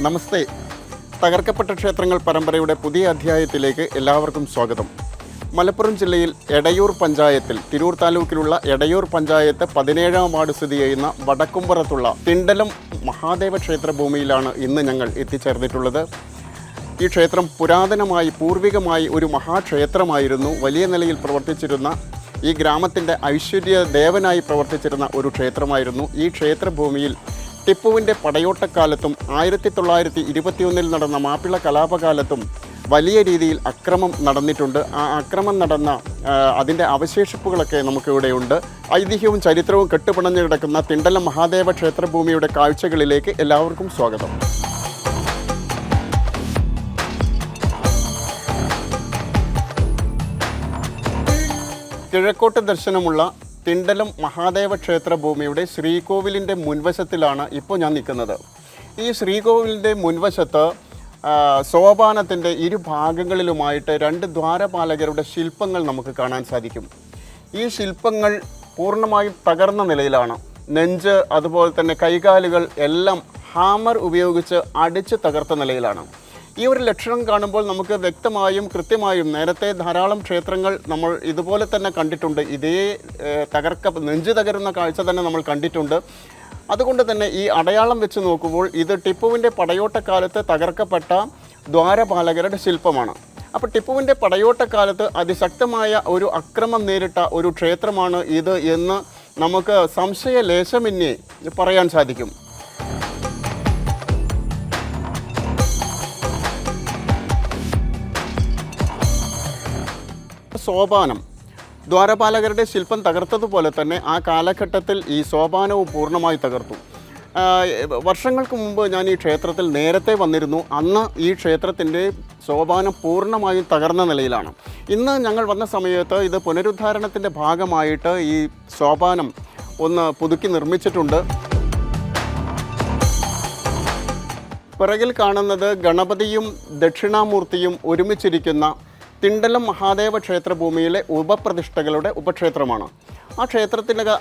നമസ്തേ. തകർക്കപ്പെട്ട ക്ഷേത്രങ്ങൾ പരമ്പരയുടെ പുതിയ അധ്യായത്തിലേക്ക് എല്ലാവർക്കും സ്വാഗതം. മലപ്പുറം ജില്ലയിൽ എടയൂർ പഞ്ചായത്തിൽ തിരൂർ താലൂക്കിലുള്ള എടയൂർ പഞ്ചായത്ത് 17-ാം വാർഡ് സ്ഥിതി ചെയ്യുന്ന വടക്കുംപുറത്തുള്ള തിണ്ടലം മഹാദേവ ക്ഷേത്ര ഭൂമിയിലാണ് ഇന്ന് ഞങ്ങൾ എത്തിച്ചേർന്നിട്ടുള്ളത്. ഈ ക്ഷേത്രം പുരാതനമായി പൂർവികമായി ഒരു മഹാക്ഷേത്രമായിരുന്നു. വലിയ നിലയിൽ പ്രവർത്തിച്ചിരുന്ന ഈ ഗ്രാമത്തിൻ്റെ ഐശ്വര്യ ദേവനായി പ്രവർത്തിച്ചിരുന്ന ഒരു ക്ഷേത്രമായിരുന്നു. ഈ ക്ഷേത്രഭൂമിയിൽ ടിപ്പുവിൻ്റെ പടയോട്ടക്കാലത്തും 1921 നടന്ന മാപ്പിള കലാപകാലത്തും വലിയ രീതിയിൽ അക്രമം നടന്നിട്ടുണ്ട്. ആ അക്രമം നടന്ന അതിൻ്റെ അവശേഷിപ്പുകളൊക്കെ നമുക്കിവിടെയുണ്ട്. ഐതിഹ്യവും ചരിത്രവും കെട്ടുപിണഞ്ഞു കിടക്കുന്ന തിണ്ടലം മഹാദേവ ക്ഷേത്രഭൂമിയുടെ കാഴ്ചകളിലേക്ക് എല്ലാവർക്കും സ്വാഗതം. കിഴക്കോട്ട് ദർശനമുള്ള തിണ്ടലം മഹാദേവ ക്ഷേത്ര ഭൂമിയുടെ ശ്രീകോവിലിൻ്റെ മുൻവശത്തിലാണ് ഇപ്പോൾ ഞാൻ നിൽക്കുന്നത്. ഈ ശ്രീകോവിലിൻ്റെ മുൻവശത്ത് സോപാനത്തിൻ്റെ ഇരുഭാഗങ്ങളിലുമായിട്ട് 2 ദ്വാരപാലകരുടെ ശില്പങ്ങൾ നമുക്ക് കാണാൻ സാധിക്കും. ഈ ശില്പങ്ങൾ പൂർണ്ണമായും തകർന്ന നിലയിലാണ്. നെഞ്ച്, അതുപോലെ തന്നെ കൈകാലുകൾ എല്ലാം ഹാമർ ഉപയോഗിച്ച് അടിച്ച് തകർത്ത നിലയിലാണ്. ഈ ഒരു ലക്ഷണം കാണുമ്പോൾ നമുക്ക് വ്യക്തമായും കൃത്യമായും നേരത്തെ ധാരാളം ക്ഷേത്രങ്ങൾ നമ്മൾ ഇതുപോലെ തന്നെ കണ്ടിട്ടുണ്ട്. ഇതേ നെഞ്ച് തകരുന്ന കാഴ്ച തന്നെ നമ്മൾ കണ്ടിട്ടുണ്ട്. അതുകൊണ്ട് തന്നെ ഈ അടയാളം വെച്ച് നോക്കുമ്പോൾ ഇത് ടിപ്പുവിൻ്റെ പടയോട്ടക്കാലത്ത് തകർക്കപ്പെട്ട ദ്വാരപാലകരുടെ ശില്പമാണ്. അപ്പോൾ ടിപ്പുവിൻ്റെ പടയോട്ടക്കാലത്ത് അതിശക്തമായ ഒരു അക്രമം നേരിട്ട ഒരു ക്ഷേത്രമാണ് ഇത് എന്ന് നമുക്ക് സംശയലേശമന്യേ പറയാൻ സാധിക്കും. സോപാനം, ദ്വാരപാലകരുടെ ശില്പം തകർത്തതുപോലെ തന്നെ ആ കാലഘട്ടത്തിൽ ഈ സോപാനവും പൂർണ്ണമായി തകർത്തു. വർഷങ്ങൾക്ക് മുമ്പ് ഞാൻ ഈ ക്ഷേത്രത്തിൽ നേരത്തെ വന്നിരുന്നു. അന്ന് ഈ ക്ഷേത്രത്തിൻ്റെ സോപാനം പൂർണ്ണമായും തകർന്ന നിലയിലാണ്. ഇന്ന് ഞങ്ങൾ വന്ന സമയത്ത് ഇത് പുനരുദ്ധാരണത്തിൻ്റെ ഭാഗമായിട്ട് ഈ സോപാനം ഒന്ന് പുതുക്കി നിർമ്മിച്ചിട്ടുണ്ട്. പിറകിൽ കാണുന്നത് ഗണപതിയും ദക്ഷിണാമൂർത്തിയും ഒരുമിച്ചിരിക്കുന്ന തിണ്ടലം മഹാദേവ ക്ഷേത്രഭൂമിയിലെ ഉപപ്രതിഷ്ഠകളുടെ ഉപക്ഷേത്രമാണ്.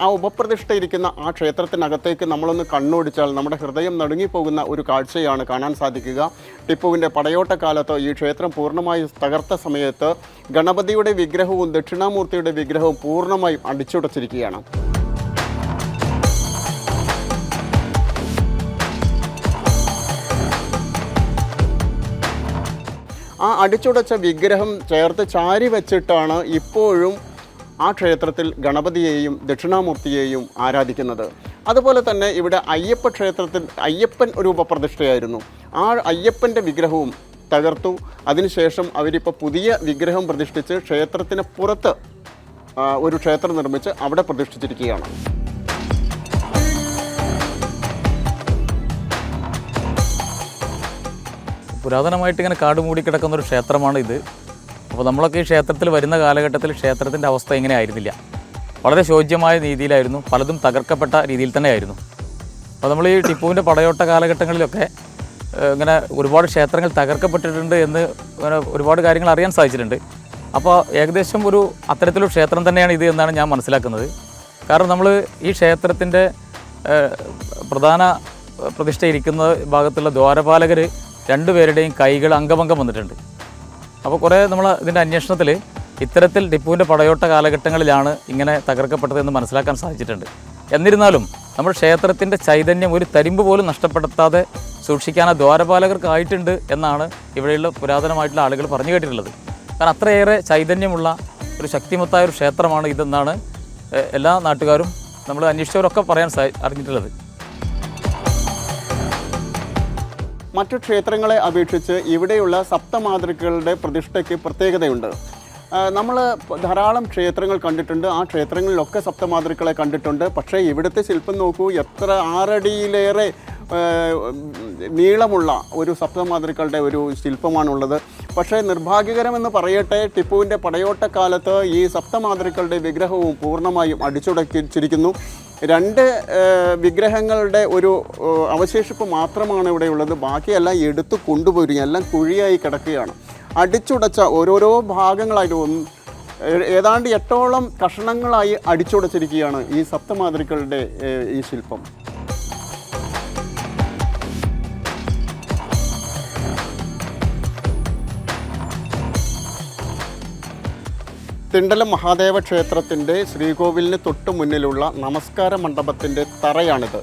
ആ ഉപപ്രതിഷ്ഠ ഇരിക്കുന്ന ആ ക്ഷേത്രത്തിനകത്തേക്ക് നമ്മളൊന്ന് കണ്ണോടിച്ചാൽ നമ്മുടെ ഹൃദയം നടുങ്ങിപ്പോകുന്ന ഒരു കാഴ്ചയാണ് കാണാൻ സാധിക്കുക. ടിപ്പുവിൻ്റെ പടയോട്ടക്കാലത്ത് ഈ ക്ഷേത്രം പൂർണ്ണമായി തകർത്ത സമയത്ത് ഗണപതിയുടെ വിഗ്രഹവും ദക്ഷിണാമൂർത്തിയുടെ വിഗ്രഹവും പൂർണ്ണമായും അടിച്ചുടച്ചിരിക്കുകയാണ്. ആ അടിച്ചുടച്ച വിഗ്രഹം ചേർത്ത് ചാരി വെച്ചിട്ടാണ് ഇപ്പോഴും ആ ക്ഷേത്രത്തിൽ ഗണപതിയെയും ദക്ഷിണാമൂർത്തിയെയും ആരാധിക്കുന്നത്. അതുപോലെ തന്നെ ഇവിടെ അയ്യപ്പൻ ഒരു ഉപപ്രതിഷ്ഠയായിരുന്നു. ആ അയ്യപ്പൻ്റെ വിഗ്രഹവും തകർത്തു. അതിനുശേഷം അവരിപ്പോൾ പുതിയ വിഗ്രഹം പ്രതിഷ്ഠിച്ച് ക്ഷേത്രത്തിന് പുറത്ത് ഒരു ക്ഷേത്രം നിർമ്മിച്ച് അവിടെ പ്രതിഷ്ഠിച്ചിരിക്കുകയാണ്. പുരാതനമായിട്ട് ഇങ്ങനെ കാട് മൂടിക്കിടക്കുന്ന ഒരു ക്ഷേത്രമാണ് ഇത്. അപ്പോൾ നമ്മളൊക്കെ ഈ ക്ഷേത്രത്തിൽ വരുന്ന കാലഘട്ടത്തിൽ ക്ഷേത്രത്തിൻ്റെ അവസ്ഥ ഇങ്ങനെ ആയിരുന്നില്ല. വളരെ ശോച്യമായ രീതിയിലായിരുന്നു. പലതും തകർക്കപ്പെട്ട രീതിയിൽ തന്നെ ആയിരുന്നു. അപ്പോൾ നമ്മൾ ഈ ടിപ്പുവിൻ്റെ പടയോട്ട കാലഘട്ടങ്ങളിലൊക്കെ ഇങ്ങനെ ഒരുപാട് ക്ഷേത്രങ്ങൾ തകർക്കപ്പെട്ടിട്ടുണ്ട് എന്ന് ഒരുപാട് കാര്യങ്ങൾ അറിയാൻ സാധിച്ചിട്ടുണ്ട്. അപ്പോൾ ഏകദേശം അത്തരത്തിലൊരു ക്ഷേത്രം തന്നെയാണ് ഇത് എന്നാണ് ഞാൻ മനസ്സിലാക്കുന്നത്. കാരണം നമ്മൾ ഈ ക്ഷേത്രത്തിൻ്റെ പ്രധാന പ്രതിഷ്ഠ ഇരിക്കുന്ന ഭാഗത്തുള്ള ദ്വാരപാലകർ 2 പേരുടെയും കൈകൾ അംഗഭംഗം വന്നിട്ടുണ്ട്. അപ്പോൾ കുറേ നമ്മൾ ഇതിൻ്റെ അന്വേഷണത്തിൽ ഇത്തരത്തിൽ ടിപ്പുവിൻ്റെ പടയോട്ട കാലഘട്ടങ്ങളിലാണ് ഇങ്ങനെ തകർക്കപ്പെട്ടതെന്ന് മനസ്സിലാക്കാൻ സാധിച്ചിട്ടുണ്ട്. എന്നിരുന്നാലും നമ്മൾ ക്ഷേത്രത്തിൻ്റെ ചൈതന്യം ഒരു തരിമ്പ് പോലും നഷ്ടപ്പെടുത്താതെ സൂക്ഷിക്കാൻ ആ ദ്വാരപാലകർക്കായിട്ടുണ്ട് എന്നാണ് ഇവിടെയുള്ള പുരാതനമായിട്ടുള്ള ആളുകൾ പറഞ്ഞു കേട്ടിട്ടുള്ളത്. കാരണം അത്രയേറെ ചൈതന്യമുള്ള ഒരു ശക്തിമത്തായ ഒരു ക്ഷേത്രമാണ് ഇതെന്നാണ് എല്ലാ നാട്ടുകാരും നമ്മൾ അന്വേഷിച്ചവരൊക്കെ അറിഞ്ഞിട്ടുള്ളത്. മറ്റു ക്ഷേത്രങ്ങളെ അപേക്ഷിച്ച് ഇവിടെയുള്ള സപ്തമാതൃക്കളുടെ പ്രതിഷ്ഠയ്ക്ക് പ്രത്യേകതയുണ്ട്. നമ്മൾ ധാരാളം ക്ഷേത്രങ്ങൾ കണ്ടിട്ടുണ്ട്. ആ ക്ഷേത്രങ്ങളിലൊക്കെ സപ്തമാതൃക്കളെ കണ്ടിട്ടുണ്ട്. പക്ഷേ ഇവിടുത്തെ ശില്പം നോക്കൂ, എത്ര 6 അടിയിലേറെ നീളമുള്ള ഒരു സപ്തമാതൃക്കളുടെ ഒരു ശില്പമാണുള്ളത്. പക്ഷേ നിർഭാഗ്യകരമെന്ന് പറയട്ടെ, ടിപ്പുവിൻ്റെ പടയോട്ടക്കാലത്ത് ഈ സപ്തമാതൃക്കളുടെ വിഗ്രഹവും പൂർണ്ണമായും അടിച്ചുടച്ചിരിക്കുന്നു. 2 വിഗ്രഹങ്ങളുടെ ഒരു അവശേഷിപ്പ് മാത്രമാണ് ഇവിടെയുള്ളത്. ബാക്കിയെല്ലാം എടുത്തു കൊണ്ടുപോയി, എല്ലാം കുഴിയായി കിടക്കുകയാണ്. അടിച്ചുടച്ച ഓരോരോ ഭാഗങ്ങളായിട്ട് ഏതാണ്ട് 8ഓളം കഷണങ്ങളായി അടിച്ചുടച്ചിരിക്കുകയാണ് ഈ സപ്തമാതൃക്കളുടെ ഈ ശില്പം. തിണ്ടലം മഹാദേവ ക്ഷേത്രത്തിൻ്റെ ശ്രീകോവിലിന് തൊട്ടു മുന്നിലുള്ള നമസ്കാര മണ്ഡപത്തിൻ്റെ തറയാണിത്.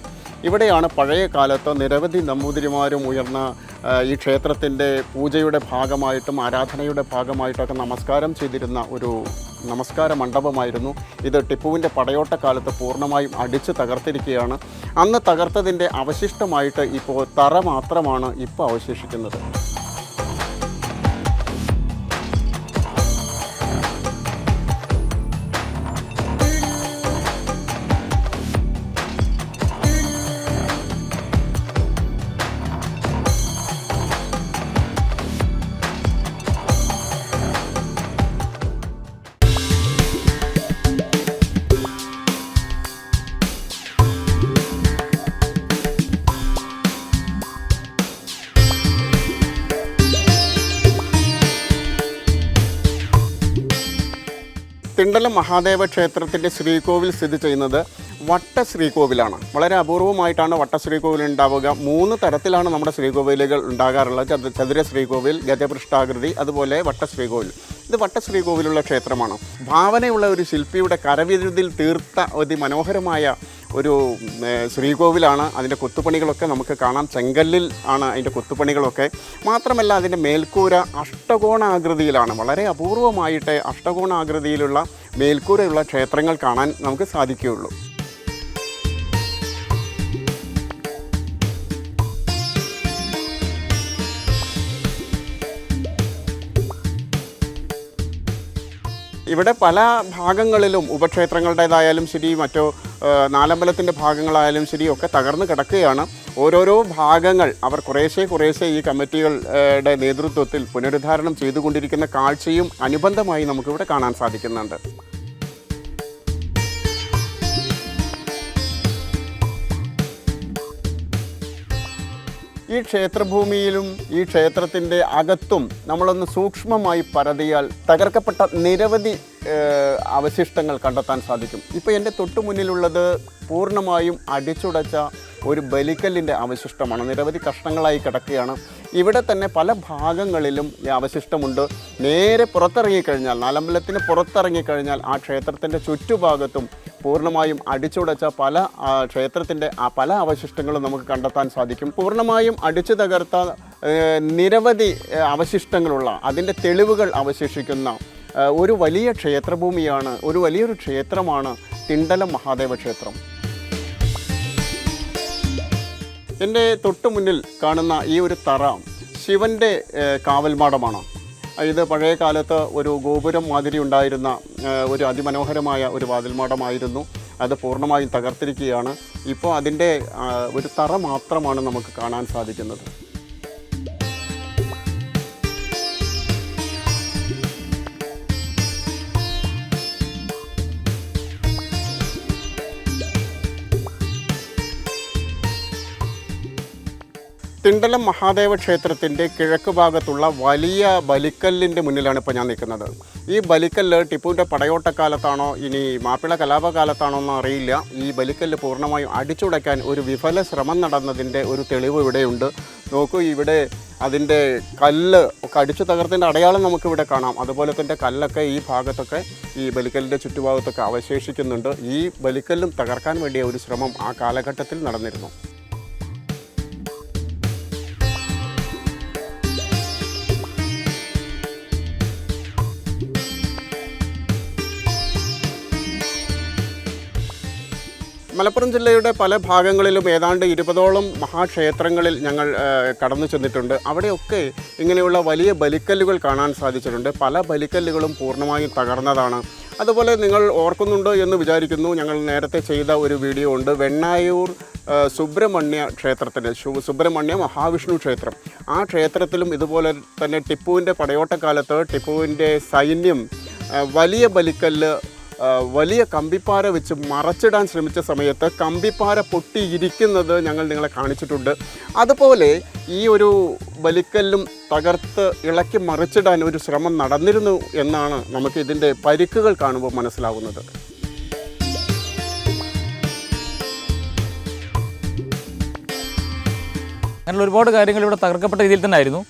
ഇവിടെയാണ് പഴയ കാലത്ത് നിരവധി നമ്പൂതിരിമാരും ഉയർന്ന ഈ ക്ഷേത്രത്തിൻ്റെ പൂജയുടെ ഭാഗമായിട്ടും ആരാധനയുടെ ഭാഗമായിട്ടൊക്കെ നമസ്കാരം ചെയ്തിരുന്ന ഒരു നമസ്കാര മണ്ഡപമായിരുന്നു ഇത്. ടിപ്പുവിൻ്റെ പടയോട്ടക്കാലത്ത് പൂർണ്ണമായും അടിച്ചു തകർത്തിരിക്കുകയാണ്. അന്ന് തകർത്തതിൻ്റെ അവശിഷ്ടമായിട്ട് ഇപ്പോൾ തറ മാത്രമാണ് ഇപ്പോൾ അവശേഷിക്കുന്നത്. തിണ്ടലം മഹാദേവ ക്ഷേത്രത്തിൻ്റെ ശ്രീകോവിൽ സ്ഥിതി ചെയ്യുന്നത് വട്ട ശ്രീകോവിലാണ്. വളരെ അപൂർവമായിട്ടാണ് വട്ട ശ്രീകോവിൽ ഉണ്ടാവുക. 3 തരത്തിലാണ് നമ്മുടെ ശ്രീകോവിലുകൾ ഉണ്ടാകാറുള്ളത്. ചതുര ശ്രീകോവിൽ, ഗജപൃഷ്ഠാകൃതി, അതുപോലെ വട്ട ശ്രീകോവിൽ. ഇത് വട്ട ശ്രീകോവിലുള്ള ക്ഷേത്രമാണ്. ഭാവനയുള്ള ഒരു ശില്പിയുടെ കരവിരുതിൽ തീർത്ത അതിമനോഹരമായ ഒരു ശ്രീകോവിലാണ്. അതിൻ്റെ കൊത്തുപണികളൊക്കെ നമുക്ക് കാണാം. ചെങ്കല്ലിൽ ആണ് അതിൻ്റെ കൊത്തുപണികളൊക്കെ. മാത്രമല്ല അതിൻ്റെ മേൽക്കൂര അഷ്ടകോണാകൃതിയിലാണ്. വളരെ അപൂർവമായിട്ട് അഷ്ടകോണാകൃതിയിലുള്ള മേൽക്കൂരയുള്ള ക്ഷേത്രങ്ങൾ കാണാൻ നമുക്ക് സാധിക്കുകയുള്ളൂ. ഇവിടെ പല ഭാഗങ്ങളിലും ഉപക്ഷേത്രങ്ങളുടേതായാലും ശരി, മറ്റോ നാലമ്പലത്തിൻ്റെ ഭാഗങ്ങളായാലും ശരി ഒക്കെ തകർന്ന് കിടക്കുകയാണ്. ഓരോരോ ഭാഗങ്ങൾ അവർ കുറേശ്ശെ ഈ കമ്മിറ്റികളുടെ നേതൃത്വത്തിൽ പുനരുദ്ധാരണം ചെയ്തുകൊണ്ടിരിക്കുന്ന കാഴ്ചയും അനുബന്ധമായി നമുക്കിവിടെ കാണാൻ സാധിക്കുന്നുണ്ട്. ഈ ക്ഷേത്രഭൂമിയിലും ഈ ക്ഷേത്രത്തിൻ്റെ അകത്തും നമ്മളൊന്ന് സൂക്ഷ്മമായി പരതിയാൽ തകർക്കപ്പെട്ട നിരവധി അവശിഷ്ടങ്ങൾ കണ്ടെത്താൻ സാധിക്കും. ഇപ്പോൾ എൻ്റെ തൊട്ടു മുന്നിലുള്ളത് പൂർണ്ണമായും അടിച്ചുടച്ച ഒരു ബലിക്കല്ലിൻ്റെ അവശിഷ്ടമാണ്. നിരവധി കഷ്ണങ്ങളായി കിടക്കുകയാണ്. ഇവിടെ തന്നെ പല ഭാഗങ്ങളിലും ഈ അവശിഷ്ടമുണ്ട്. നേരെ പുറത്തിറങ്ങിക്കഴിഞ്ഞാൽ, നാലമ്പലത്തിന് പുറത്തിറങ്ങിക്കഴിഞ്ഞാൽ ആ ക്ഷേത്രത്തിൻ്റെ ചുറ്റുഭാഗത്തും പൂർണ്ണമായും അടിച്ചുടച്ച പല ക്ഷേത്രത്തിൻ്റെ പല അവശിഷ്ടങ്ങളും നമുക്ക് കണ്ടെത്താൻ സാധിക്കും. പൂർണ്ണമായും അടിച്ചു തകർത്ത നിരവധി അവശിഷ്ടങ്ങളുള്ള, അതിൻ്റെ തെളിവുകൾ അവശേഷിക്കുന്ന ഒരു വലിയ ക്ഷേത്രഭൂമിയാണ്, ഒരു വലിയൊരു ക്ഷേത്രമാണ് തിണ്ടലം മഹാദേവ ക്ഷേത്രം. എൻ്റെ തൊട്ടു മുന്നിൽ കാണുന്ന ഈ ഒരു തറ ശിവൻ്റെ കാവൽമാടമാണ്. ഇത് പഴയ കാലത്ത് ഒരു ഗോപുരം മാതിരി ഉണ്ടായിരുന്ന ഒരു അതിമനോഹരമായ ഒരു വാതിൽമാടമായിരുന്നു. അത് പൂർണ്ണമായും തകർത്തിരിക്കുകയാണ്. ഇപ്പോൾ അതിൻ്റെ ഒരു തറ മാത്രമാണ് നമുക്ക് കാണാൻ സാധിക്കുന്നത്. തിണ്ടലം മഹാദേവ ക്ഷേത്രത്തിൻ്റെ കിഴക്ക് ഭാഗത്തുള്ള വലിയ ബലിക്കല്ലിൻ്റെ മുന്നിലാണ് ഇപ്പോൾ ഞാൻ നിൽക്കുന്നത്. ഈ ബലിക്കല്ല് ടിപ്പുവിൻ്റെ പടയോട്ടക്കാലത്താണോ ഇനി മാപ്പിള കലാപകാലത്താണോ എന്ന് അറിയില്ല. ഈ ബലിക്കല്ല് പൂർണ്ണമായും അടിച്ചുടയ്ക്കാൻ ഒരു വിഫല ശ്രമം നടന്നതിൻ്റെ ഒരു തെളിവ് ഇവിടെയുണ്ട്. നോക്കൂ, ഇവിടെ അതിൻ്റെ കല്ല് ഒക്കെ അടിച്ചു തകർത്തിൻ്റെ അടയാളം നമുക്കിവിടെ കാണാം. അതുപോലെ തന്നെ കല്ലൊക്കെ ഈ ഭാഗത്തൊക്കെ, ഈ ബലിക്കല്ലിൻ്റെ ചുറ്റുഭാഗത്തൊക്കെ അവശേഷിക്കുന്നുണ്ട്. ഈ ബലിക്കല്ലും തകർക്കാൻ വേണ്ടിയ ഒരു ശ്രമം ആ കാലഘട്ടത്തിൽ നടന്നിരുന്നു. മലപ്പുറം ജില്ലയുടെ പല ഭാഗങ്ങളിലും ഏതാണ്ട് 20ഓളം മഹാക്ഷേത്രങ്ങളിൽ ഞങ്ങൾ കടന്നു ചെന്നിട്ടുണ്ട്. അവിടെയൊക്കെ ഇങ്ങനെയുള്ള വലിയ ബലിക്കല്ലുകൾ കാണാൻ സാധിച്ചിട്ടുണ്ട്. പല ബലിക്കല്ലുകളും പൂർണ്ണമായും തകർന്നതാണ്. അതുപോലെ നിങ്ങൾ ഓർക്കുന്നുണ്ടോ എന്ന് വിചാരിക്കുന്നു, ഞങ്ങൾ നേരത്തെ ചെയ്ത ഒരു വീഡിയോ ഉണ്ട്. വെണ്ണായൂർ സുബ്രഹ്മണ്യ ക്ഷേത്രത്തിൻ്റെ സുബ്രഹ്മണ്യ മഹാവിഷ്ണു ക്ഷേത്രം. ആ ക്ഷേത്രത്തിലും ഇതുപോലെ തന്നെ ടിപ്പുവിൻ്റെ പടയോട്ടക്കാലത്ത് ടിപ്പുവിൻ്റെ സൈന്യം വലിയ ബലിക്കല്ല്, വലിയ കമ്പിപ്പാര വെച്ച് മറച്ചിടാൻ ശ്രമിച്ച സമയത്ത് കമ്പിപ്പാര പൊട്ടിയിരിക്കുന്നത് ഞങ്ങൾ നിങ്ങളെ കാണിച്ചിട്ടുണ്ട്. അതുപോലെ ഈ ഒരു ബലിക്കല്ലും തകർത്ത് ഇളക്കി മറിച്ചിടാൻ ഒരു ശ്രമം നടന്നിരുന്നു എന്നാണ് നമുക്ക് ഇതിൻ്റെ പരിക്കുകൾ കാണുമ്പോൾ മനസ്സിലാവുന്നത്. അങ്ങനെയുള്ള ഒരുപാട് കാര്യങ്ങൾ ഇവിടെ തകർക്കപ്പെട്ട രീതിയിൽ തന്നെ ആയിരുന്നു.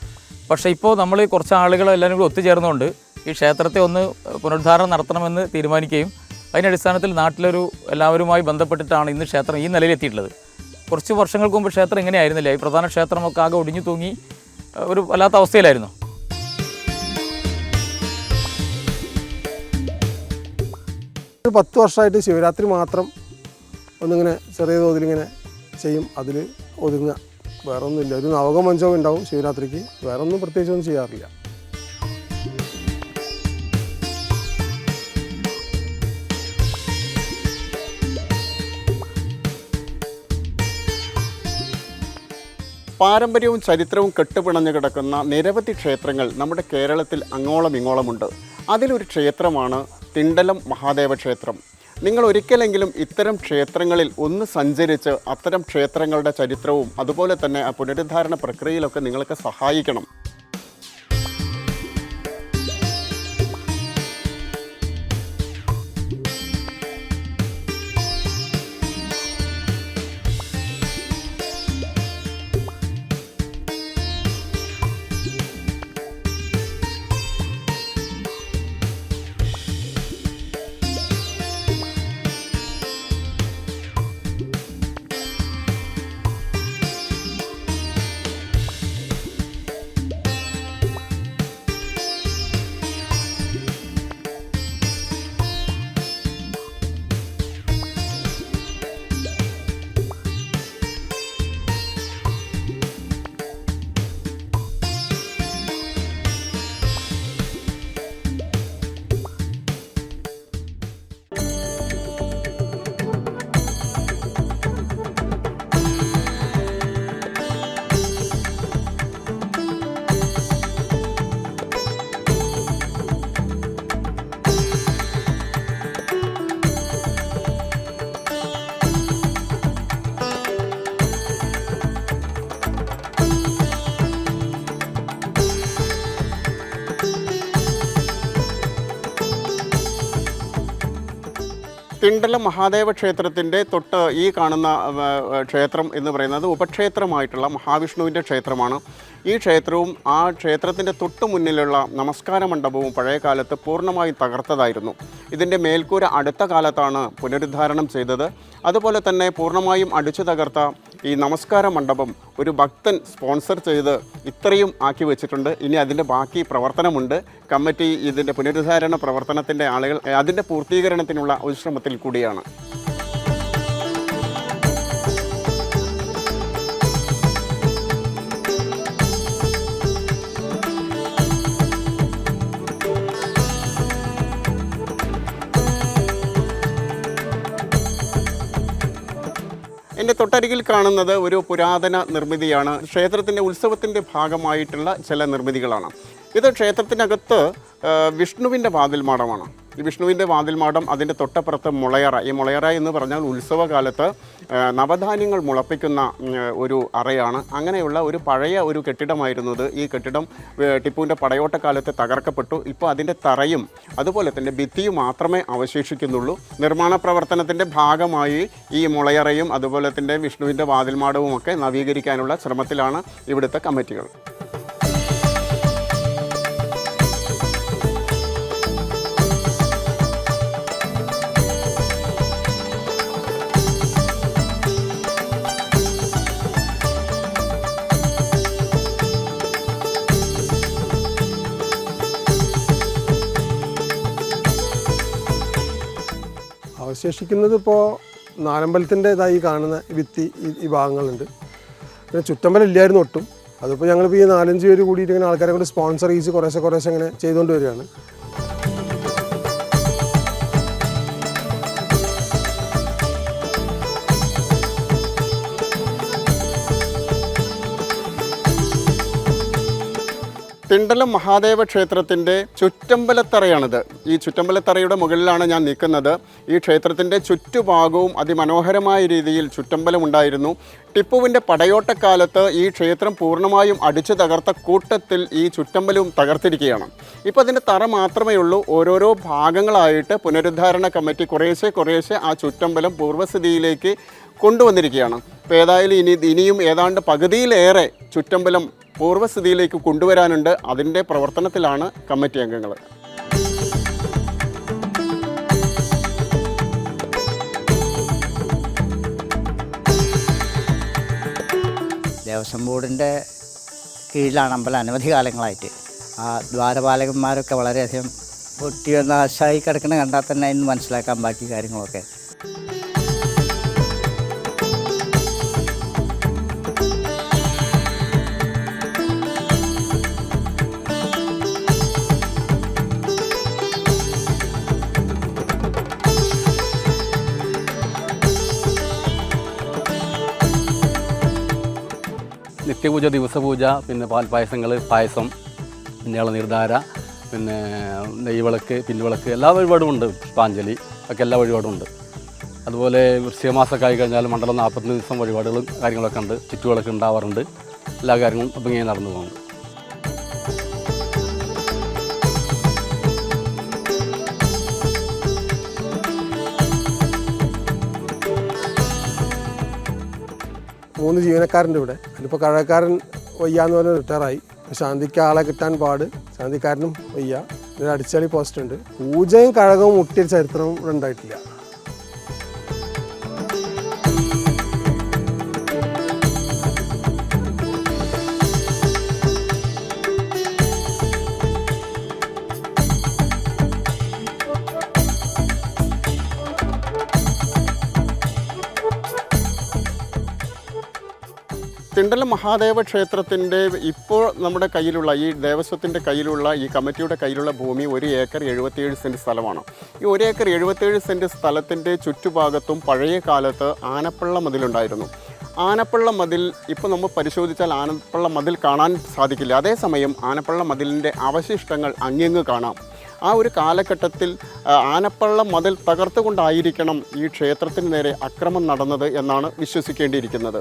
പക്ഷേ ഇപ്പോൾ നമ്മൾ കുറച്ച് ആളുകൾ എല്ലാവരും കൂടി ഒത്തുചേർന്നുകൊണ്ട് ഈ ക്ഷേത്രത്തെ ഒന്ന് പുനരുദ്ധാരണം നടത്തണമെന്ന് തീരുമാനിക്കുകയും അതിൻ്റെ അടിസ്ഥാനത്തിൽ നാട്ടിലൊരു എല്ലാവരുമായി ബന്ധപ്പെട്ടിട്ടാണ് ഇന്ന് ക്ഷേത്രം ഈ നിലയിലെത്തിയിട്ടുള്ളത്. കുറച്ച് വർഷങ്ങൾക്ക് മുമ്പ് ക്ഷേത്രം ഇങ്ങനെ ആയിരുന്നില്ല. ഈ പ്രധാന ക്ഷേത്രമൊക്കെ ആകെ ഒടിഞ്ഞു തൂങ്ങി ഒരു വല്ലാത്ത അവസ്ഥയിലായിരുന്നു. ഒരു 10 വർഷമായിട്ട് ശിവരാത്രി മാത്രം ഒന്നിങ്ങനെ ചെറിയ തോതിലിങ്ങനെ ചെയ്യും, അതിൽ ഒതുങ്ങുക, വേറെ ഒന്നുമില്ല. ഒരു നവകം പഞ്ചവും ഉണ്ടാവും ശിവരാത്രിക്ക്, വേറെ ഒന്നും പ്രത്യേകിച്ചൊന്നും ചെയ്യാറില്ല. പാരമ്പര്യവും ചരിത്രവും കെട്ടുപിണഞ്ഞു കിടക്കുന്ന നിരവധി ക്ഷേത്രങ്ങൾ നമ്മുടെ കേരളത്തിൽ അങ്ങോളം ഇങ്ങോളമുണ്ട്. അതിലൊരു ക്ഷേത്രമാണ് തിണ്ടലം മഹാദേവ ക്ഷേത്രം. നിങ്ങൾ ഒരിക്കലെങ്കിലും ഇത്തരം ക്ഷേത്രങ്ങളിൽ ഒന്ന് സഞ്ചരിച്ച് അത്തരം ക്ഷേത്രങ്ങളുടെ ചരിത്രവും അതുപോലെ തന്നെ ആ പുനരുദ്ധാരണ പ്രക്രിയയിലൊക്കെ നിങ്ങൾക്ക് സഹായിക്കണം. തിണ്ടലം മഹാദേവ ക്ഷേത്രത്തിൻ്റെ തൊട്ട് ഈ കാണുന്ന ക്ഷേത്രം എന്ന് പറയുന്നത് ഉപക്ഷേത്രമായിട്ടുള്ള മഹാവിഷ്ണുവിൻ്റെ ക്ഷേത്രമാണ്. ഈ ക്ഷേത്രവും ആ ക്ഷേത്രത്തിൻ്റെ തൊട്ട് മുന്നിലുള്ള നമസ്കാര മണ്ഡപവും പഴയ കാലത്ത് പൂർണ്ണമായും തകർത്തതായിരുന്നു. ഇതിൻ്റെ മേൽക്കൂര അടുത്ത കാലത്താണ് പുനരുദ്ധാരണം ചെയ്തത്. അതുപോലെ തന്നെ പൂർണ്ണമായും അടിച്ചു തകർത്ത ഈ നമസ്കാര മണ്ഡപം ഒരു ഭക്തൻ സ്പോൺസർ ചെയ്ത് ഇത്രയും ആക്കി വെച്ചിട്ടുണ്ട്. ഇനി അതിൻ്റെ ബാക്കി പ്രവർത്തനമുണ്ട്. കമ്മിറ്റി ഇതിൻ്റെ പുനരുദ്ധാരണ പ്രവർത്തനത്തിൻ്റെ ആളുകൾ അതിൻ്റെ പൂർത്തീകരണത്തിനുള്ള ഒരു ശ്രമത്തിൽ കൂടിയാണ്. എൻ്റെ തൊട്ടരികിൽ കാണുന്നത് ഒരു പുരാതന നിർമ്മിതിയാണ്. ക്ഷേത്രത്തിൻ്റെ ഉത്സവത്തിൻ്റെ ഭാഗമായിട്ടുള്ള ചില നിർമ്മിതികളാണ്. ഇത് ക്ഷേത്രത്തിനകത്ത് വിഷ്ണുവിൻ്റെ വാതിൽമാടമാണ്. ഈ വിഷ്ണുവിൻ്റെ വാതിൽമാടം, അതിൻ്റെ തൊട്ടപ്പുറത്ത് മുളയറ. ഈ മുളയറ എന്ന് പറഞ്ഞാൽ ഉത്സവകാലത്ത് നവധാന്യങ്ങൾ മുളപ്പിക്കുന്ന ഒരു അറയാണ്. അങ്ങനെയുള്ള ഒരു പഴയ ഒരു കെട്ടിടമായിരുന്നത്. ഈ കെട്ടിടം ടിപ്പുവിൻ്റെ പടയോട്ടക്കാലത്ത് തകർക്കപ്പെട്ടു. ഇപ്പോൾ അതിൻ്റെ തറയും അതുപോലെ തന്നെ ഭിത്തിയും മാത്രമേ അവശേഷിക്കുന്നുള്ളൂ. നിർമ്മാണ പ്രവർത്തനത്തിൻ്റെ ഭാഗമായി ഈ മുളയറയും അതുപോലെ തന്നെ വിഷ്ണുവിൻ്റെ വാതിൽമാടവും ഒക്കെ നവീകരിക്കാനുള്ള ശ്രമത്തിലാണ് ഇവിടുത്തെ കമ്മിറ്റികൾ. അവശേഷിക്കുന്നത് ഇപ്പോൾ നാലമ്പലത്തിൻ്റെ ഇതായി കാണുന്ന ഭിത്തി ഈ ഭാഗങ്ങളുണ്ട്. പിന്നെ ചുറ്റമ്പലം ഇല്ലായിരുന്നു ഒട്ടും. അതിപ്പോൾ ഞങ്ങളിപ്പോൾ ഈ 4-5 പേര് കൂടിയിട്ട് ഇങ്ങനെ ആൾക്കാരെ കൊണ്ട് സ്പോൺസർ ചെയ്ത് കുറേശ്ശെ ഇങ്ങനെ ചെയ്തുകൊണ്ട് വരികയാണ്. തിണ്ടലം മഹാദേവ ക്ഷേത്രത്തിൻ്റെ ചുറ്റമ്പലത്തറയാണിത്. ഈ ചുറ്റമ്പലത്തറയുടെ മുകളിലാണ് ഞാൻ നിൽക്കുന്നത്. ഈ ക്ഷേത്രത്തിൻ്റെ ചുറ്റുഭാഗവും അതിമനോഹരമായ രീതിയിൽ ചുറ്റമ്പലം ഉണ്ടായിരുന്നു. ടിപ്പുവിൻ്റെ പടയോട്ടക്കാലത്ത് ഈ ക്ഷേത്രം പൂർണ്ണമായും അടിച്ചു തകർത്ത കൂട്ടത്തിൽ ഈ ചുറ്റമ്പലവും തകർത്തിരിക്കുകയാണ്. ഇപ്പോൾ അതിൻ്റെ തറ മാത്രമേ ഉള്ളൂ. ഓരോരോ ഭാഗങ്ങളായിട്ട് പുനരുദ്ധാരണ കമ്മിറ്റി കുറേശ്ശെ ആ ചുറ്റമ്പലം പൂർവ്വസ്ഥിതിയിലേക്ക് കൊണ്ടുവന്നിരിക്കുകയാണ്. ഇപ്പോൾ ഏതായാലും ഇനിയും ഏതാണ്ട് പകുതിയിലേറെ ചുറ്റമ്പലം പൂർവ്വസ്ഥിതിയിലേക്ക് കൊണ്ടുവരാനുണ്ട്. അതിൻ്റെ പ്രവർത്തനത്തിലാണ് കമ്മിറ്റി അംഗങ്ങൾ. ദേവസ്വം ബോർഡിൻ്റെ കീഴിലാണ് അമ്പലം അനവധി കാലങ്ങളായിട്ട്. ആ ദ്വാരപാലകന്മാരൊക്കെ വളരെയധികം പൊട്ടി നാശമായി കിടക്കണ കണ്ടാൽ തന്നെ ഇന്ന് മനസ്സിലാക്കാൻ ബാക്കി കാര്യങ്ങളൊക്കെ. നിത്യപൂജ, ദിവസപൂജ, പിന്നെ പാൽപ്പായസങ്ങൾ, പായസം, പിന്നെ ഇളനീർധാര, പിന്നെ നെയ്വിളക്ക്, പിൻവിളക്ക്, എല്ലാ വഴിപാടുമുണ്ട്. പുഷ്പാഞ്ജലി ഒക്കെ എല്ലാ വഴിപാടുമുണ്ട്. അതുപോലെ വൃശ്ചികമാസമൊക്കെ ആയി കഴിഞ്ഞാൽ മണ്ഡലം 40 ദിവസം വഴിപാടുകളും കാര്യങ്ങളൊക്കെ ഉണ്ട്. ചുറ്റുവിളക്ക് ഉണ്ടാവാറുണ്ട്. എല്ലാ കാര്യങ്ങളും അപ്പം ഇങ്ങനെ നടന്നു പോകുന്നുണ്ട്. മൂന്ന് ജീവനക്കാരുണ്ട് ഇവിടെ. അതിലിപ്പോൾ കഴക്കാരൻ വയ്യാന്ന് പോലെ റിട്ടയറായി. ശാന്തിക്ക് ആളെ കിട്ടാൻ പാട്, ശാന്തിക്കാരനും വയ്യ. ഒരു അടിച്ചാളി പോസ്റ്റ് ഉണ്ട്. പൂജയും കഴകവും മുട്ടിയ ചരിത്രവും ഇവിടെ ഉണ്ടായിട്ടില്ല. തിണ്ടലം മഹാദേവ ക്ഷേത്രത്തിൻ്റെ ഇപ്പോൾ നമ്മുടെ കയ്യിലുള്ള ഈ ദേവസ്വത്തിൻ്റെ കയ്യിലുള്ള ഈ കമ്മിറ്റിയുടെ കയ്യിലുള്ള ഭൂമി 1 ഏക്കർ 77 സെൻറ്റ് സ്ഥലമാണ്. ഈ 1 ഏക്കർ 77 സെൻറ്റ് സ്ഥലത്തിൻ്റെ ചുറ്റുഭാഗത്തും പഴയ കാലത്ത് ആനപ്പള്ള മതിലുണ്ടായിരുന്നു. ആനപ്പള്ള മതിൽ ഇപ്പോൾ നമ്മൾ പരിശോധിച്ചാൽ ആനപ്പള്ള മതിൽ കാണാൻ സാധിക്കില്ല. അതേസമയം ആനപ്പള്ള മതിലിൻ്റെ അവശിഷ്ടങ്ങൾ അങ്ങിങ്ങ് കാണാം. ആ ഒരു കാലഘട്ടത്തിൽ ആനപ്പള്ള മതിൽ തകർത്തുകൊണ്ടായിരിക്കണം ഈ ക്ഷേത്രത്തിന് നേരെ അക്രമം നടന്നത് എന്നാണ് വിശ്വസിക്കേണ്ടിയിരിക്കുന്നത്.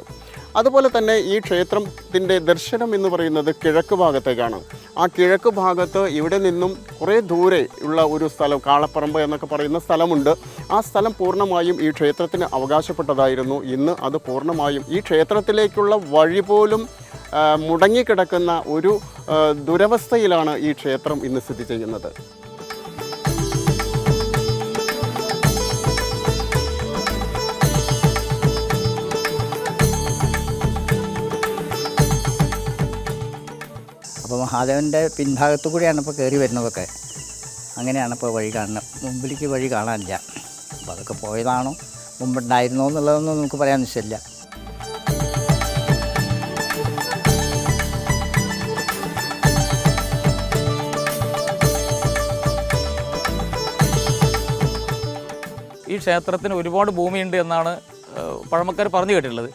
അതുപോലെ തന്നെ ഈ ക്ഷേത്രത്തിൻ്റെ ദർശനം എന്ന് പറയുന്നത് കിഴക്ക് ഭാഗത്തേക്കാണ്. ആ കിഴക്ക് ഭാഗത്ത് ഇവിടെ നിന്നും കുറേ ദൂരെ ഉള്ള ഒരു സ്ഥലം, കാളപ്പറമ്പ് എന്നൊക്കെ പറയുന്ന സ്ഥലമുണ്ട്. ആ സ്ഥലം പൂർണ്ണമായും ഈ ക്ഷേത്രത്തിന് അവകാശപ്പെട്ടതായിരുന്നു. ഇന്ന് അത് പൂർണ്ണമായും ഈ ക്ഷേത്രത്തിലേക്കുള്ള വഴി പോലും മുടങ്ങിക്കിടക്കുന്ന ഒരു ദുരവസ്ഥയിലാണ് ഈ ക്ഷേത്രം ഇന്ന് സ്ഥിതി ചെയ്യുന്നത്. അപ്പോൾ മഹാദേവൻ്റെ പിൻഭാഗത്തു കൂടിയാണ് ഇപ്പോൾ കയറി വരുന്നതൊക്കെ. അങ്ങനെയാണ് ഇപ്പോൾ വഴി കാണുന്നത്. മുമ്പിലേക്ക് വഴി കാണാനില്ല. അപ്പോൾ അതൊക്കെ പോയതാണോ മുമ്പുണ്ടായിരുന്നോ എന്നുള്ളതൊന്നും നമുക്ക് പറയാൻ നിശ്ചയമില്ല. ഈ ക്ഷേത്രത്തിന് ഒരുപാട് ഭൂമിയുണ്ട് എന്നാണ് പഴമക്കാർ പറഞ്ഞു കേട്ടിട്ടുള്ളത്.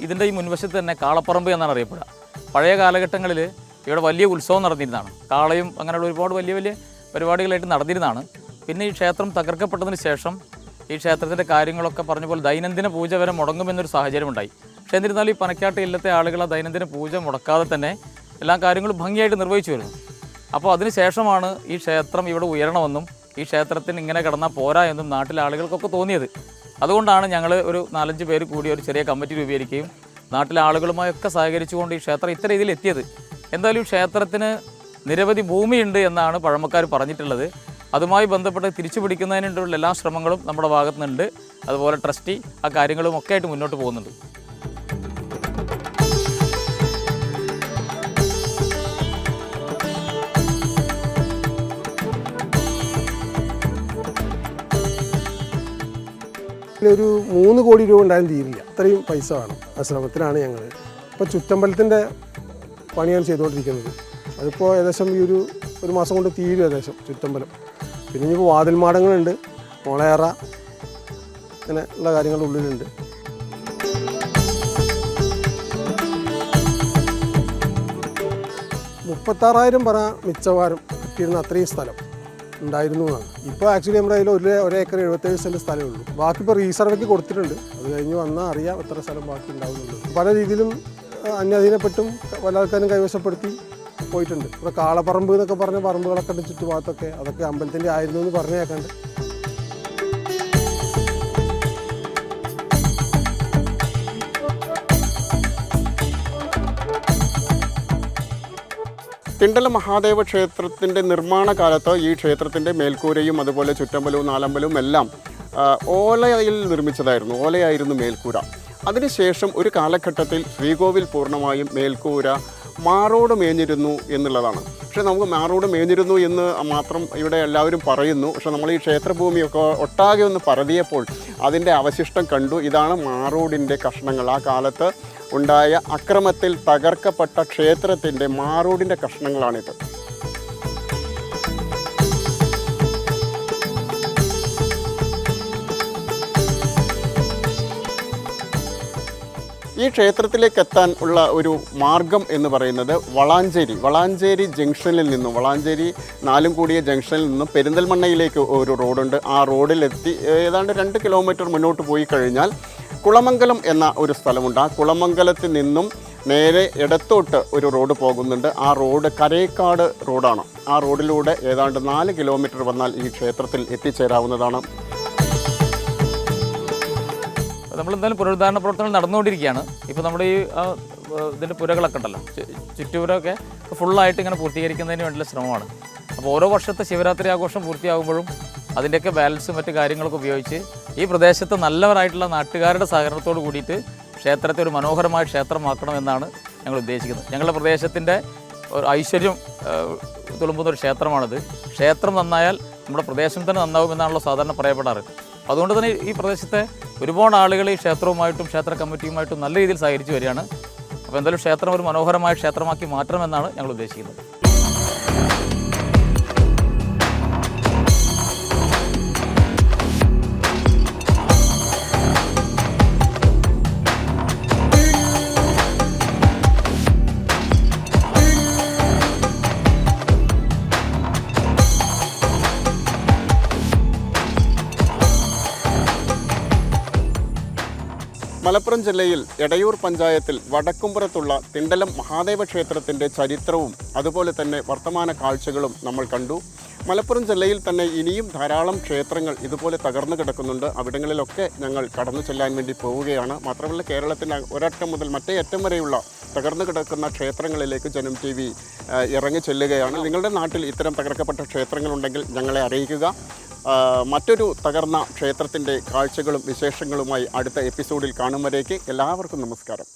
ഇതിൻ്റെ ഈ മുൻവശത്ത് തന്നെ കാളപ്പറമ്പ് എന്നാണ് അറിയപ്പെടുക. പഴയ കാലഘട്ടങ്ങളിൽ ഇവിടെ വലിയ ഉത്സവം നടന്നിരുന്നതാണ്. കാളയും അങ്ങനെയുള്ള ഒരുപാട് വലിയ വലിയ പരിപാടികളായിട്ട് നടന്നിരുന്നതാണ്. പിന്നെ ഈ ക്ഷേത്രം തകർക്കപ്പെട്ടതിന് ശേഷം ഈ ക്ഷേത്രത്തിൻ്റെ കാര്യങ്ങളൊക്കെ പറഞ്ഞ പോലെ ദൈനംദിന പൂജ വരെ മുടങ്ങുമെന്നൊരു സാഹചര്യം ഉണ്ടായി. പക്ഷേ എന്നിരുന്നാലും ഈ പനക്കാട്ട് ഇല്ലത്തെ ആളുകൾ ആ ദൈനംദിന പൂജ മുടക്കാതെ തന്നെ എല്ലാ കാര്യങ്ങളും ഭംഗിയായിട്ട് നിർവഹിച്ചു വരുന്നു. അപ്പോൾ അതിന് ശേഷമാണ് ഈ ക്ഷേത്രം ഇവിടെ ഉയരണമെന്നും ഈ ക്ഷേത്രത്തിന് ഇങ്ങനെ കിടന്നാൽ പോരാ എന്നും നാട്ടിലെ ആളുകൾക്കൊക്കെ തോന്നിയത്. അതുകൊണ്ടാണ് ഞങ്ങൾ ഒരു 4-5 പേര് കൂടി ഒരു ചെറിയ കമ്മിറ്റി രൂപീകരിക്കുകയും നാട്ടിലെ ആളുകളുമായൊക്കെ സഹകരിച്ചുകൊണ്ട് ഈ ക്ഷേത്രം ഇത്ര രീതിയിൽ എത്തിയത്. എന്തായാലും ക്ഷേത്രത്തിന് നിരവധി ഭൂമിയുണ്ട് എന്നാണ് പഴമക്കാർ പറഞ്ഞിട്ടുള്ളത്. അതുമായി ബന്ധപ്പെട്ട് തിരിച്ചു പിടിക്കുന്നതിനുള്ള എല്ലാ ശ്രമങ്ങളും നമ്മുടെ ഭാഗത്തു നിന്നുണ്ട്. അതുപോലെ ട്രസ്റ്റി ആ കാര്യങ്ങളും ഒക്കെ ആയിട്ട് മുന്നോട്ട് പോകുന്നുണ്ട്. ഒരു 3 കോടി രൂപ ഉണ്ടായാലും തീരില്ല. അത്രയും പൈസ വേണം. ആ ശ്രമത്തിലാണ് ഞങ്ങൾ. ഇപ്പോൾ ചുറ്റമ്പലത്തിൻ്റെ പണിയാണ് ചെയ്തുകൊണ്ടിരിക്കുന്നത്. അതിപ്പോൾ ഏകദേശം ഈ ഒരു മാസം കൊണ്ട് തീരും ഏകദേശം ചുറ്റമ്പലം. പിന്നെ ഇനിയിപ്പോൾ വാതിൽമാടങ്ങളുണ്ട്, മുളയറ, അങ്ങനെ ഉള്ള കാര്യങ്ങളുടെ ഉള്ളിലുണ്ട്. $36,000 പറ മിച്ചവാരം കിട്ടിയിരുന്ന അത്രയും സ്ഥലം ഉണ്ടായിരുന്നു എന്നാണ്. ഇപ്പോൾ ആക്ച്വലി നമ്മുടെ കയ്യിൽ 1 ഏക്കർ 77 സെൻറ്റ് സ്ഥലമേ ഉള്ളൂ. ബാക്കി ഇപ്പോൾ റീസർവേക്ക് കൊടുത്തിട്ടുണ്ട്. അത് കഴിഞ്ഞ് വന്നാൽ അറിയാം എത്ര സ്ഥലം ബാക്കി ഉണ്ടാവുന്നുണ്ട്. പല രീതിയിലും അന്യാധീനപ്പെട്ടും പല ആൾക്കാരും കൈവശപ്പെടുത്തി പോയിട്ടുണ്ട്. ഇപ്പോൾ കാളപ്പറമ്പ് എന്നൊക്കെ പറഞ്ഞ പറമ്പുകളൊക്കെ ഉണ്ട് ചുറ്റുഭാഗത്തൊക്കെ. അതൊക്കെ അമ്പലത്തിൻ്റെ ആയിരുന്നു എന്ന് പറഞ്ഞു കേൾക്കാണ്ട്. തിണ്ടലം മഹാദേവ ക്ഷേത്രത്തിൻ്റെ നിർമ്മാണ കാലത്ത് ഈ ക്ഷേത്രത്തിൻ്റെ മേൽക്കൂരയും അതുപോലെ ചുറ്റമ്പലവും നാലമ്പലവും എല്ലാം ഓലയിൽ നിർമ്മിച്ചതായിരുന്നു. ഓലയായിരുന്നു മേൽക്കൂര. അതിനുശേഷം ഒരു കാലഘട്ടത്തിൽ ശ്രീകോവിൽ പൂർണ്ണമായും മേൽക്കൂര മാറോട് മേഞ്ഞിരുന്നു എന്നുള്ളതാണ്. പക്ഷേ നമുക്ക് മാറോട് മേഞ്ഞിരുന്നു എന്ന് മാത്രം ഇവിടെ എല്ലാവരും പറയുന്നു. പക്ഷേ നമ്മൾ ഈ ക്ഷേത്രഭൂമിയൊക്കെ ഒട്ടാകെ ഒന്ന് പരതിയപ്പോൾ അതിൻ്റെ അവശിഷ്ടം കണ്ടു. ഇതാണ് മാറോടിൻ്റെ കഷ്ണങ്ങൾ. ആ കാലത്ത് ഉണ്ടായ അക്രമത്തിൽ തകർക്കപ്പെട്ട ക്ഷേത്രത്തിൻ്റെ മാറോടിൻ്റെ കഷ്ണങ്ങളാണിത്. ഈ ക്ഷേത്രത്തിലേക്ക് എത്താൻ ഉള്ള ഒരു മാർഗം എന്ന് പറയുന്നത് വളാഞ്ചേരി ജംഗ്ഷനിൽ നിന്നും, വളാഞ്ചേരി നാലുംകൂടിയ ജംഗ്ഷനിൽ നിന്നും പെരിന്തൽമണ്ണയിലേക്ക് ഒരു റോഡുണ്ട്. ആ റോഡിലെത്തി ഏതാണ്ട് 2 കിലോമീറ്റർ മുന്നോട്ട് പോയി കഴിഞ്ഞാൽ കുളമംഗലം എന്ന ഒരു സ്ഥലമുണ്ട്. ആ കുളമംഗലത്തിൽ നിന്നും നേരെ ഇടത്തോട്ട് ഒരു റോഡ് പോകുന്നുണ്ട്. ആ റോഡ് കരേക്കാട് റോഡാണ്. ആ റോഡിലൂടെ ഏതാണ്ട് 4 കിലോമീറ്റർ വന്നാൽ ഈ ക്ഷേത്രത്തിൽ എത്തിച്ചേരാവുന്നതാണ്. നമ്മളെന്തായാലും പുനരുദ്ധാരണ പ്രവർത്തനങ്ങൾ നടന്നുകൊണ്ടിരിക്കുകയാണ്. ഇപ്പോൾ നമ്മുടെ ഈ ഇതിൻ്റെ പുരകളൊക്കെ ഉണ്ടല്ലോ, ചുറ്റുപുരമൊക്കെ ഫുള്ളായിട്ട് ഇങ്ങനെ പൂർത്തീകരിക്കുന്നതിന് വേണ്ടിയുള്ള ശ്രമമാണ്. അപ്പോൾ ഓരോ വർഷത്തെ ശിവരാത്രി ആഘോഷം പൂർത്തിയാകുമ്പോഴും അതിൻ്റെയൊക്കെ ബാലൻസും മറ്റു കാര്യങ്ങളൊക്കെ ഉപയോഗിച്ച് ഈ പ്രദേശത്ത് നല്ലവരായിട്ടുള്ള നാട്ടുകാരുടെ സഹകരണത്തോട് കൂടിയിട്ട് ക്ഷേത്രത്തെ ഒരു മനോഹരമായ ക്ഷേത്രമാക്കണമെന്നാണ് ഞങ്ങൾ ഉദ്ദേശിക്കുന്നത്. ഞങ്ങളുടെ പ്രദേശത്തിൻ്റെ ഒരു ഐശ്വര്യം തുളുമ്പുന്ന ഒരു ക്ഷേത്രമാണിത്. ക്ഷേത്രം നന്നായാൽ നമ്മുടെ പ്രദേശം തന്നെ നന്നാവുമെന്നാണല്ലോ സാധാരണ പറയപ്പെടാറ്. അതുകൊണ്ട് തന്നെ ഈ പ്രദേശത്തെ ഒരുപാട് ആളുകൾ ഈ ക്ഷേത്രവുമായിട്ടും ക്ഷേത്ര കമ്മിറ്റിയുമായിട്ടും നല്ല രീതിയിൽ സഹകരിച്ച് വരികയാണ്. അപ്പോൾ എന്തായാലും ക്ഷേത്രം ഒരു മനോഹരമായ ക്ഷേത്രമാക്കി മാറ്റണമെന്നാണ് ഞങ്ങൾ ഉദ്ദേശിക്കുന്നത്. മലപ്പുറം ജില്ലയിൽ എടയൂർ പഞ്ചായത്തിൽ വടക്കുംപുറത്തുള്ള തിണ്ടലം മഹാദേവ ക്ഷേത്രത്തിൻ്റെ ചരിത്രവും അതുപോലെ തന്നെ വർത്തമാന കാഴ്ചകളും നമ്മൾ കണ്ടു. മലപ്പുറം ജില്ലയിൽ തന്നെ ഇനിയും ധാരാളം ക്ഷേത്രങ്ങൾ ഇതുപോലെ തകർന്നു കിടക്കുന്നുണ്ട്. അവിടങ്ങളിലൊക്കെ ഞങ്ങൾ കടന്നു ചെല്ലാൻ വേണ്ടി പോവുകയാണ്. മാത്രമല്ല കേരളത്തിൻ്റെ ഒരറ്റം മുതൽ മറ്റേ അറ്റം വരെയുള്ള തകർന്നു കിടക്കുന്ന ക്ഷേത്രങ്ങളിലേക്ക് ജനം TV ഇറങ്ങി ചെല്ലുകയാണ്. നിങ്ങളുടെ നാട്ടിൽ ഇത്തരം തകർക്കപ്പെട്ട ക്ഷേത്രങ്ങളുണ്ടെങ്കിൽ ഞങ്ങളെ അറിയിക്കുക. മറ്റൊരു തകർന്ന ക്ഷേത്രത്തിൻ്റെ കാഴ്ചകളും വിശേഷങ്ങളുമായി അടുത്ത എപ്പിസോഡിൽ കാണും വരേക്ക് എല്ലാവർക്കും നമസ്കാരം.